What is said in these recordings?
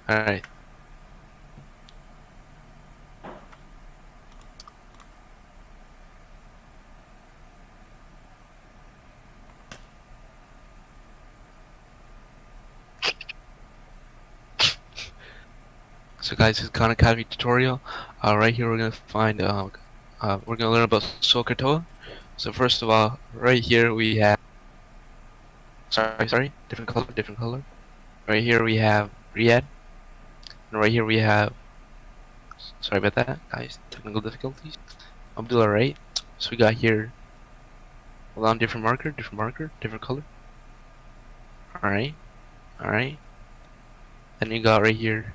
Alright. So guys, this is Khan Academy tutorial. Right here we're gonna find we're gonna learn about SOH TOA. So first of all, right here we have different color. Right here we have Riyadh, and right here we have sorry about that, guys, technical difficulties. Abdullah, right? So we got here hold on, different marker, different color. Alright, alright. Then you got right here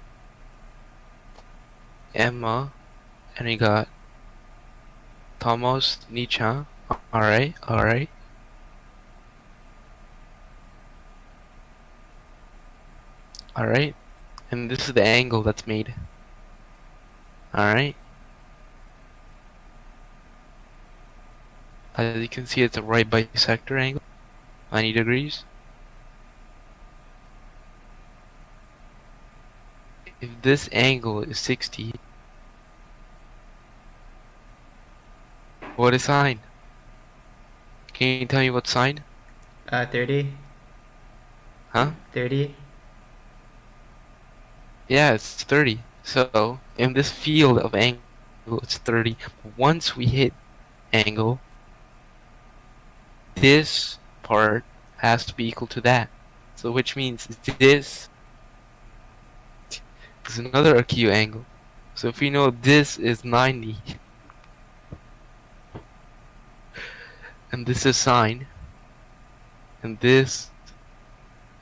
Emma, and we got Thomas Nichan. Alright, alright. Alright. And this is the angle that's made. Alright. As you can see, it's a right bisector angle, 90 degrees. If this angle is 60, what is sine? Can you tell me what sine? 30. Huh? 30. Yeah, it's 30. So, in this field of angle, it's 30. Once we hit angle, this part has to be equal to that. So, which means this is another acute angle. So, if we know this is 90, and this is sine, and this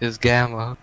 is gamma.